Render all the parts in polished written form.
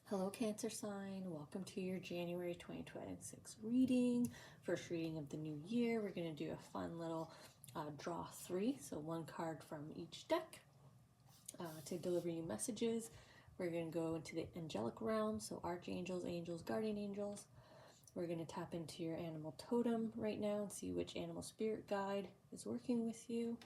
Hello Cancer sign, welcome to your January 2026 reading, first reading of the new year. We're going to do a fun little draw three, so one card from each deck to deliver you messages. We're going to go into the angelic realm, so Archangels, Angels, Guardian Angels. We're going to tap into your animal totem right now and see which animal spirit guide is working with you.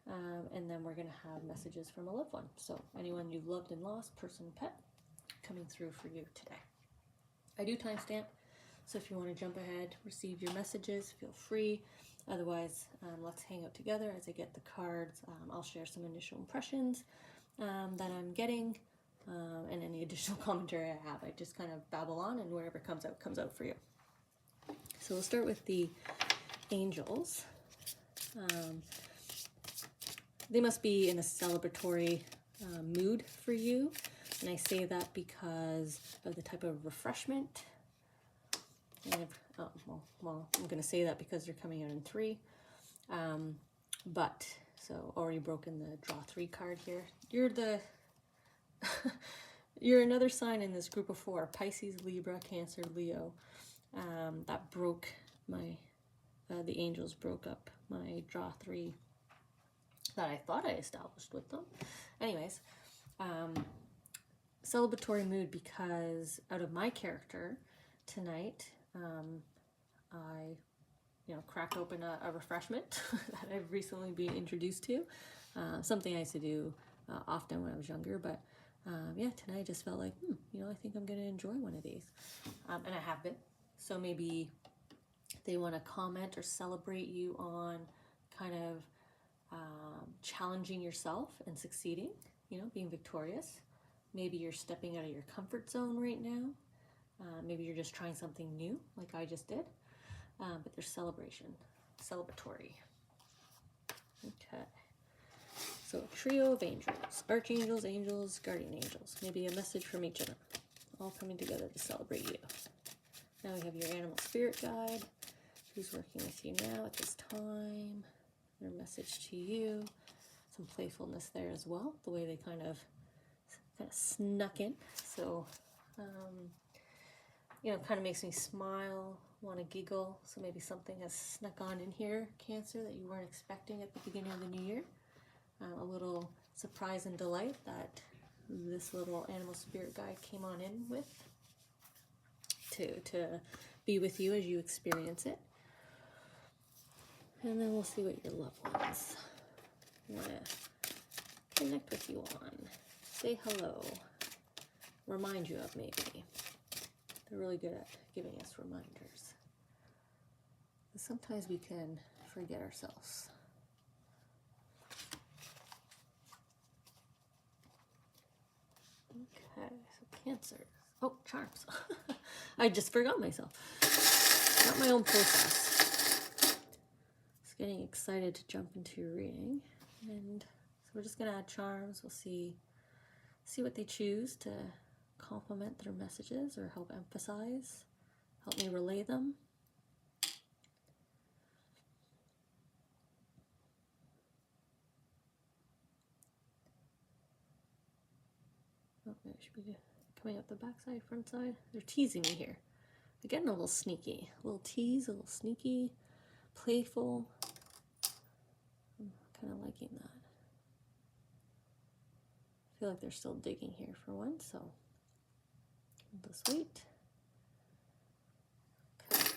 And then we're going to have messages from a loved one, so anyone you've loved and lost, person, pet, coming through for you today. I do timestamp, so if you want to jump ahead, receive your messages, feel free. Otherwise, let's hang out together as I get the cards. I'll share some initial impressions that I'm getting, and any additional commentary I have. I just kind of babble on, and whatever comes out for you. So we'll start with the angels. They must be in a celebratory mood for you. And I say that because of the type of refreshment. And well, I'm going to say that because they're coming out in three. So already broken the draw three card here. You're another sign in this group of four: Pisces, Libra, Cancer, Leo. That broke my, the angels broke up my draw three that I thought I established with them. Anyways, celebratory mood because out of my character tonight, I cracked open a refreshment that I've recently been introduced to, something I used to do often when I was younger, but yeah, tonight I just felt like I think I'm gonna enjoy one of these, and I have been. So maybe they want to comment or celebrate you on kind of challenging yourself and succeeding, being victorious. Maybe you're stepping out of your comfort zone right now. Maybe you're just trying something new, like I just did. But there's celebratory. Okay. So trio of angels, archangels, angels, guardian angels. Maybe a message from each of them, all coming together to celebrate you. Now we have your animal spirit guide, who's working with you now at this time. Their message to you. Some playfulness there as well, the way they kind of snuck in. So, kind of makes me smile, want to giggle. So maybe something has snuck on in here, Cancer, that you weren't expecting at the beginning of the new year. A little surprise and delight that this little animal spirit guide came on in with to be with you as you experience it. And then we'll see what your loved ones want to connect with you on. Say hello. Remind you of, maybe. They're really good at giving us reminders. Sometimes we can forget ourselves. Okay, so Cancer. Oh, charms. I just forgot myself. Not my own process. Just getting excited to jump into your reading. And so we're just going to add charms. We'll see what they choose to complement their messages or help emphasize, help me relay them. Oh, maybe I should be coming up the back side, front side. They're teasing me here. They're getting a little sneaky. A little tease, a little sneaky, playful. I'm kind of liking that. I feel like they're still digging here for one, so I'll just wait. Okay.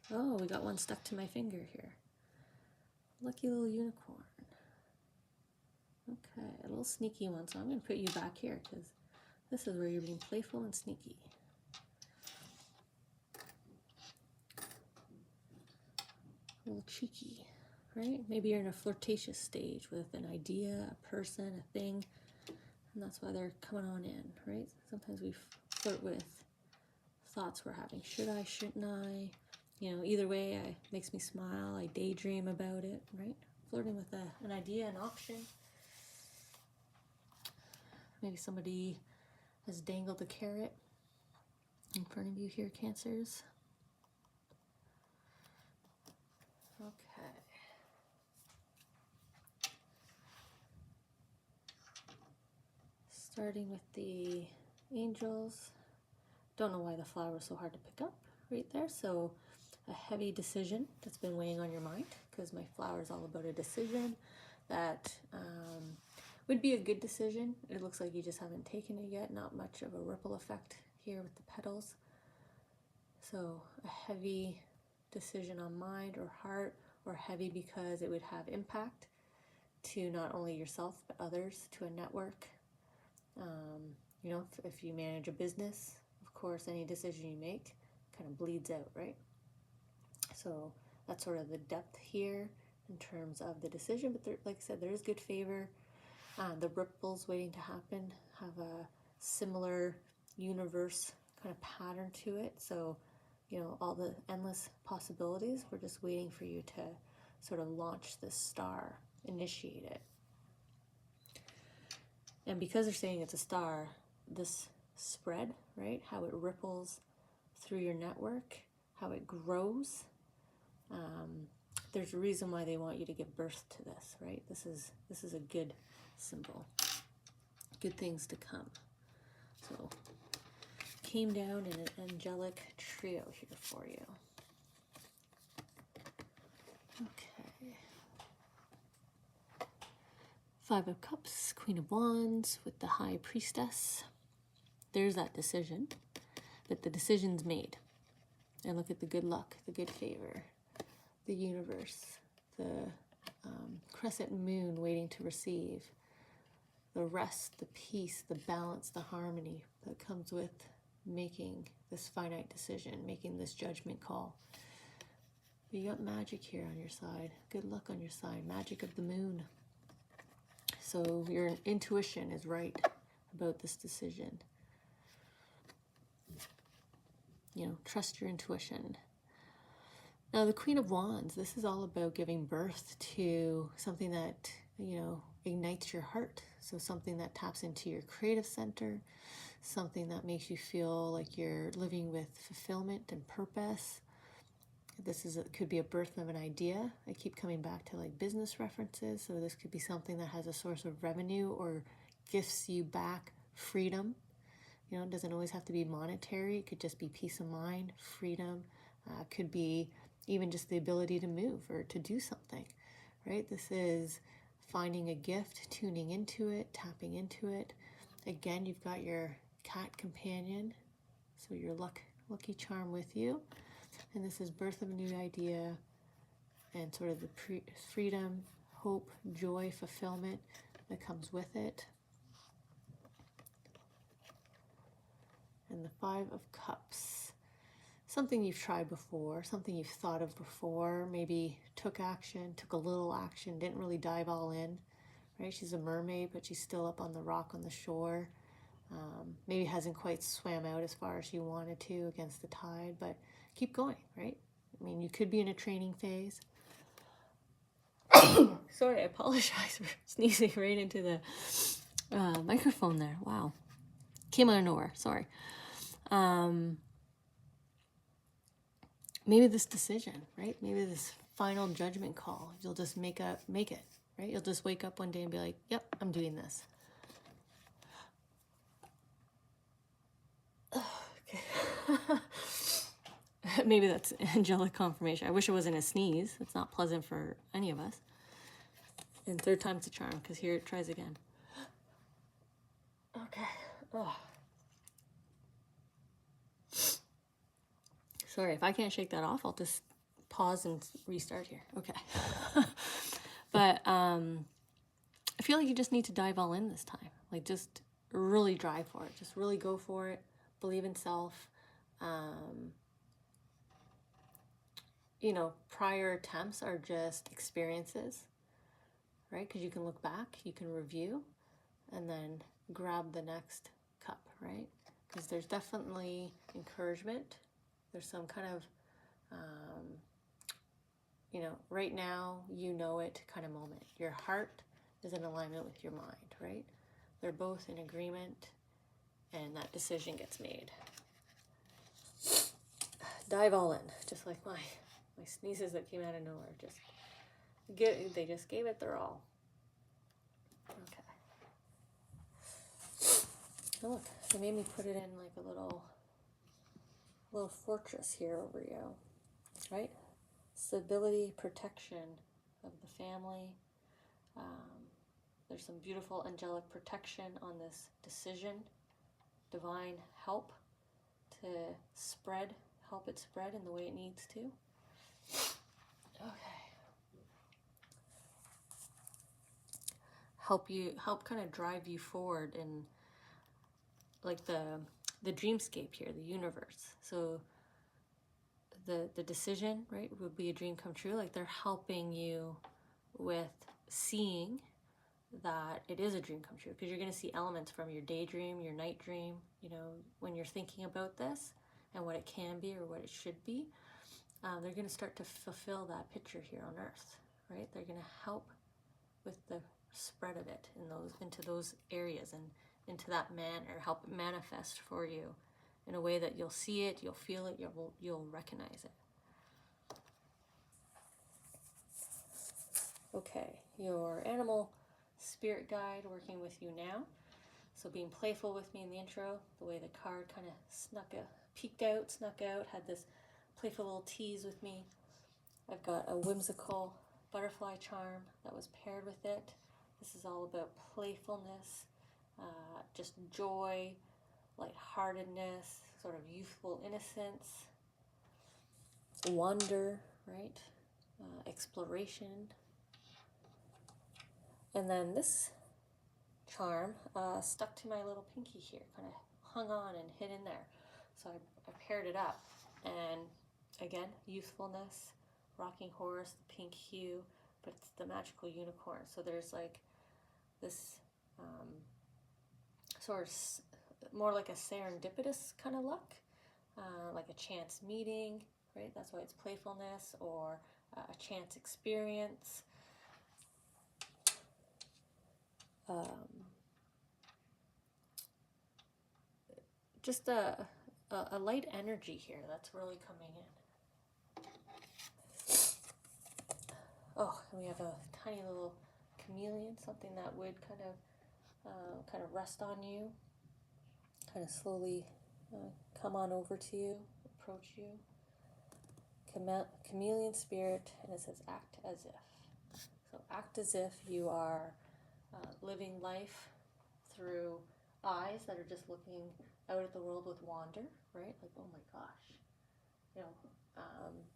Oh, we got one stuck to my finger here. Lucky little unicorn. Okay, a little sneaky one, so I'm going to put you back here because this is where you're being playful and sneaky. A little cheeky, right? Maybe you're in a flirtatious stage with an idea, a person, a thing, and that's why they're coming on in, right? Sometimes we flirt with thoughts we're having. Should I, shouldn't I? Either way, it makes me smile. I daydream about it, right? Flirting with an idea, an option. Maybe somebody has dangled a carrot in front of you here, Cancers. Okay. Starting with the Angels. Don't know why the flower was so hard to pick up right there. So a heavy decision that's been weighing on your mind, because my flower is all about a decision that would be a good decision. It looks like you just haven't taken it yet. Not much of a ripple effect here with the petals. So a heavy decision on mind or heart, or heavy because it would have impact to not only yourself but others, to a network. You know, if you manage a business, of course, any decision you make kind of bleeds out, right? So that's sort of the depth here in terms of the decision. But there, like I said, there is good favor. The ripples waiting to happen have a similar universe kind of pattern to it. So, you know, all the endless possibilities, we're just waiting for you to sort of launch this star, initiate it. And because they're saying it's a star, this spread, right, how it ripples through your network, how it grows, there's a reason why they want you to give birth to this, right? This is a good symbol. Good things to come. So came down in an angelic trio here for you. Okay. Five of Cups, Queen of Wands with the High Priestess. There's that decision, but the decision's made. And look at the good luck, the good favor, the universe, the crescent moon waiting to receive, the rest, the peace, the balance, the harmony that comes with making this finite decision, making this judgment call. You got magic here on your side, good luck on your side, magic of the moon. So your intuition is right about this decision. You know, trust your intuition. Now, the Queen of Wands, this is all about giving birth to something that, you know, ignites your heart. So something that taps into your creative center, something that makes you feel like you're living with fulfillment and purpose. This could be a birth of an idea. I keep coming back to like business references. So this could be something that has a source of revenue or gifts you back freedom. You know, it doesn't always have to be monetary. It could just be peace of mind, freedom. Could be even just the ability to move or to do something, right? This is finding a gift, tuning into it, tapping into it. Again, you've got your cat companion, so your lucky charm with you. And this is birth of a new idea and sort of the freedom, hope, joy, fulfillment that comes with it. And the Five of Cups. Something you've tried before, something you've thought of before, maybe took action, took a little action, didn't really dive all in, right? She's a mermaid, but she's still up on the rock on the shore. Maybe hasn't quite swam out as far as she wanted to against the tide, but keep going, right? I mean, you could be in a training phase. Sorry, I apologize for sneezing right into the microphone there. Wow. Came out of nowhere, sorry. Maybe this decision, right? Maybe this final judgment call, you'll just make it, right? You'll just wake up one day and be like, yep, I'm doing this. Okay. Maybe that's angelic confirmation. I wish it wasn't a sneeze. It's not pleasant for any of us. And third time's a charm, because here it tries again. Okay. Oh. Sorry, if I can't shake that off, I'll just pause and restart here. Okay. But I feel like you just need to dive all in this time. Like, just really drive for it. Just really go for it. Believe in self. You know, prior attempts are just experiences, right? Because you can look back, you can review, and then grab the next cup, right? Because there's definitely encouragement. There's some kind of, you know, right now, you know it kind of moment. Your heart is in alignment with your mind, right? They're both in agreement, and that decision gets made. Dive all in, just like my sneezes that came out of nowhere. They just gave it their all. Okay. Oh, look, they made me put it in like a little fortress here over you, right? Stability, protection of the family. There's some beautiful angelic protection on this decision, divine help to help it spread in the way it needs to. Okay. Help kind of drive you forward in like the dreamscape here, the universe. So the decision, right, would be a dream come true. Like they're helping you with seeing that it is a dream come true, because you're going to see elements from your daydream, your night dream, when you're thinking about this and what it can be or what it should be. They're going to start to fulfill that picture here on earth, right? They're going to help with the spread of it into those areas and into that manner, help it manifest for you in a way that you'll see it, you'll feel it, you'll recognize it. Okay, your animal spirit guide working with you now. So being playful with me in the intro, the way the card kind of snuck out, had this playful little tease with me. I've got a whimsical butterfly charm that was paired with it. This is all about playfulness, just joy, lightheartedness, sort of youthful innocence, wonder, right? Exploration. And then this charm stuck to my little pinky here, kind of hung on and hid in there. So I paired it up. And again, youthfulness, rocking horse, the pink hue, but it's the magical unicorn. So there's like this sort of more like a serendipitous kind of luck, like a chance meeting, right? That's why it's playfulness, or a chance experience. Just a light energy here that's really coming in. Oh, and we have a tiny little chameleon, something that would kind of rest on you, kind of slowly come on over to you, approach you. Chameleon spirit, and it says act as if. So act as if you are living life through eyes that are just looking out at the world with wonder, right? Like, oh my gosh,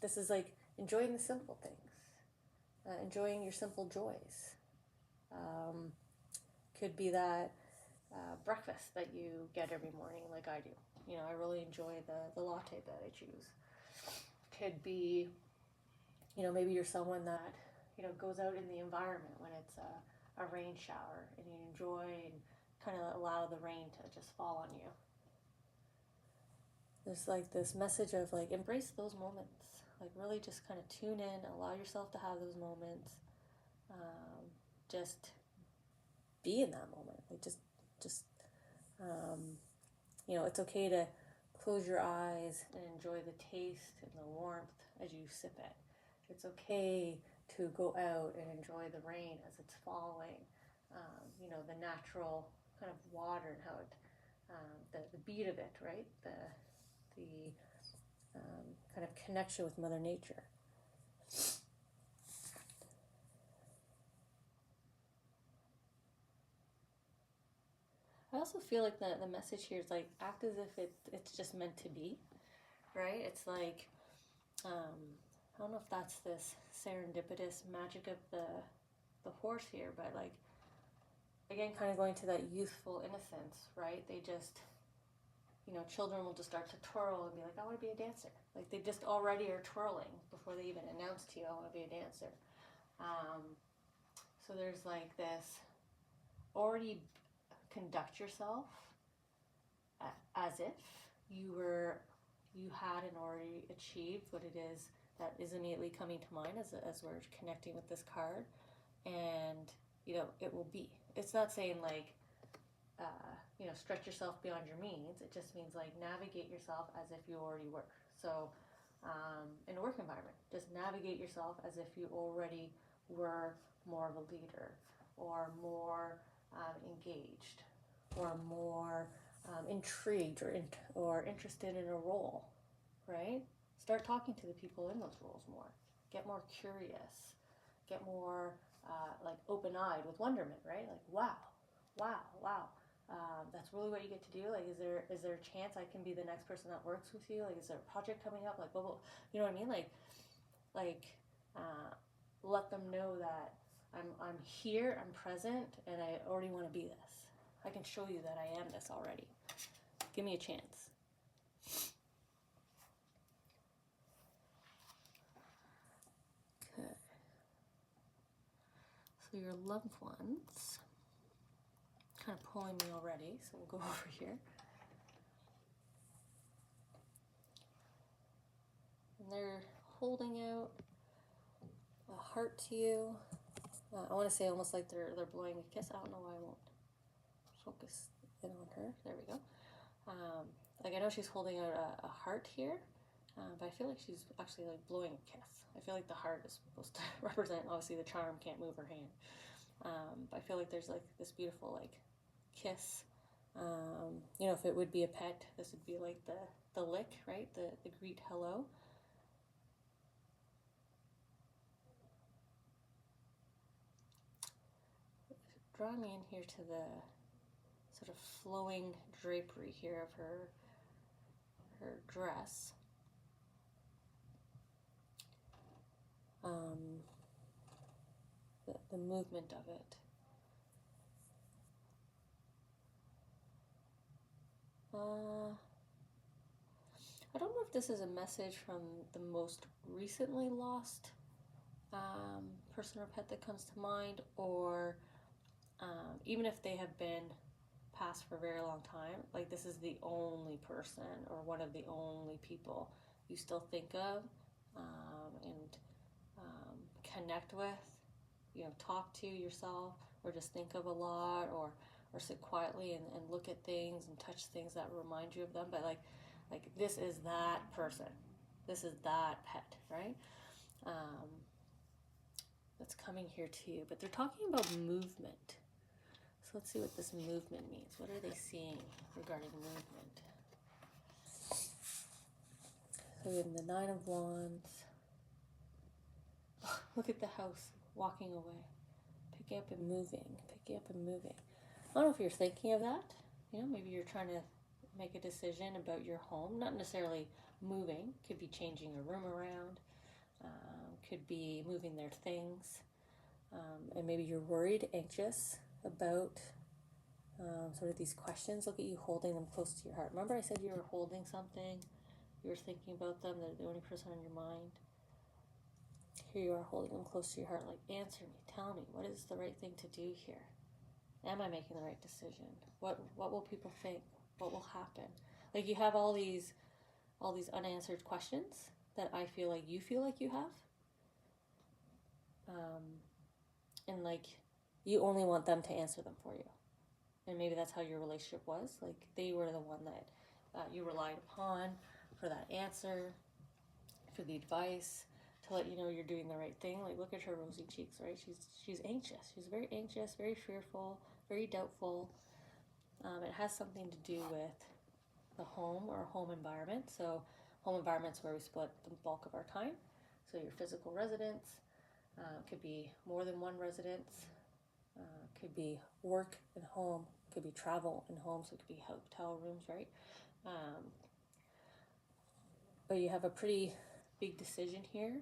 this is like enjoying the simple things, enjoying your simple joys. Could be that breakfast that you get every morning, like I do. I really enjoy the latte that I choose. Could be, maybe you're someone that goes out in the environment when it's a rain shower, and you enjoy and kind of allow the rain to just fall on you. There's like this message of like embrace those moments, like really just kind of tune in, allow yourself to have those moments, just be in that moment. Like just it's okay to close your eyes and enjoy the taste and the warmth as you sip it. It's okay to go out and enjoy the rain as it's falling, the natural kind of water and how it, the beat of it, right? The kind of connection with Mother Nature. I also feel like the message here is like act as if it's just meant to be, right? It's like, I don't know if that's this serendipitous magic of the horse here, but like, again, kind of going to that youthful innocence, right? They just, children will just start to twirl and be like, I want to be a dancer. Like they just already are twirling before they even announce to you, I want to be a dancer. So there's like this, already conduct yourself as if you had and already achieved what it is that is immediately coming to mind as we're connecting with this card, and it will be. It's not saying like stretch yourself beyond your means. It just means like navigate yourself as if you already were. So in a work environment, just navigate yourself as if you already were more of a leader, or more engaged, or more intrigued or interested in a role, right? Start talking to the people in those roles more. Get more curious. Get more like open-eyed with wonderment, right? Like, wow, wow, wow. That's really what you get to do. Like, is there a chance I can be the next person that works with you? Like, is there a project coming up? Like, blah, blah. You know what I mean? Like, let them know that I'm here, I'm present, and I already want to be this. I can show you that I am this already. Give me a chance. Okay. So your loved ones kind of pulling me already, so we'll go over here. And they're holding out a heart to you. I want to say almost like they're blowing a kiss. I don't know why I won't focus in on her. There we go. Like I know she's holding out a heart here, but I feel like she's actually like blowing a kiss. I feel like the heart is supposed to represent, obviously the charm can't move her hand. But I feel like there's like this beautiful like kiss. You know, if it would be a pet, this would be like the lick, right? The greet hello. Draw me in here to the sort of flowing drapery here of her dress. The movement of it. I don't know if this is a message from the most recently lost person or pet that comes to mind, or even if they have been passed for a very long time, like this is the only person or one of the only people you still think of and connect with, you know, talk to yourself, or just think of a lot, or sit quietly and look at things and touch things that remind you of them. But like this is that person, this is that pet, right? That's coming here to you. But they're talking about movement. So let's see what this movement means. What are they seeing regarding movement? So we have the Nine of Wands. Oh, look at the house walking away. Picking up and moving. Picking up and moving. I don't know if you're thinking of that. You know, maybe you're trying to make a decision about your home. Not necessarily moving. Could be changing a room around. Could be moving their things. And maybe you're worried, anxious about sort of these questions. Look at you holding them close to your heart. Remember I said you were holding something? You were thinking about them. They're the only person on your mind. Here you are holding them close to your heart. Like, answer me. Tell me. What is the right thing to do here? Am I making the right decision? What will people think? What will happen? Like, you have all these unanswered questions that I feel like you have. And like, you only want them to answer them for you. And maybe that's how your relationship was. Like, they were the one that you relied upon for that answer, for the advice, to let you know you're doing the right thing. Like, look at her rosy cheeks, right? She's anxious. She's very anxious, very fearful, very doubtful. It has something to do with the home or home environment. So home environment's where we split the bulk of our time. So your physical residence, could be more than one residence, could be work and home, could be travel and home, so it could be hotel rooms, right? But you have a pretty big decision here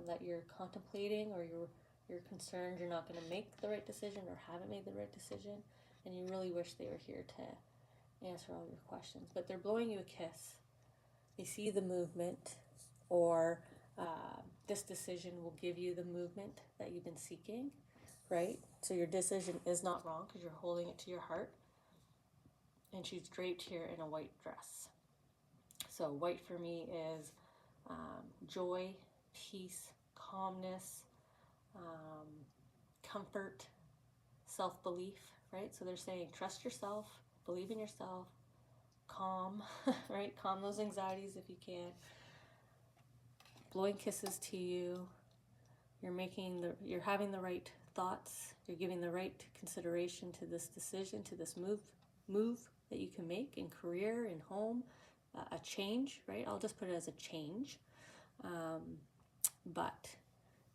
that you're contemplating, or you're concerned you're not going to make the right decision or haven't made the right decision, and you really wish they were here to answer all your questions. But they're blowing you a kiss. They see the movement, or this decision will give you the movement that you've been seeking, right? So your decision is not wrong because you're holding it to your heart. And she's draped here in a white dress. So white for me is joy, peace, calmness, comfort, self-belief, right? So they're saying trust yourself, believe in yourself, calm, right? Calm those anxieties if you can. Blowing kisses to you. You're having the right thoughts. You're giving the right consideration to this decision, to this move move that you can make in career, in home, a change, right? I'll just put it as a change. But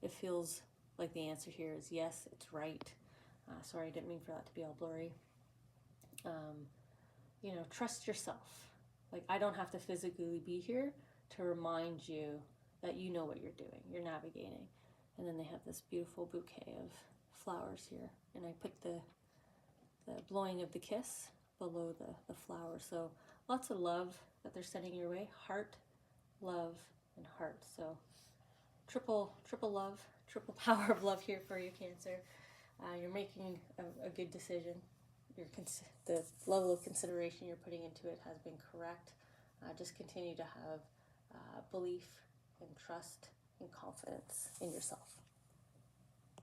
it feels like the answer here is yes, it's right. Sorry, I didn't mean for that to be all blurry. You know, trust yourself. Like, I don't have to physically be here to remind you that you know what you're doing, you're navigating. And then they have this beautiful bouquet of flowers here. And I put the blowing of the kiss below the flowers. So lots of love that they're sending your way. Heart, love, and heart. So triple love, triple power of love here for you, Cancer. You're making a good decision. The level of consideration you're putting into it has been correct. Just continue to have belief and trust and confidence in yourself.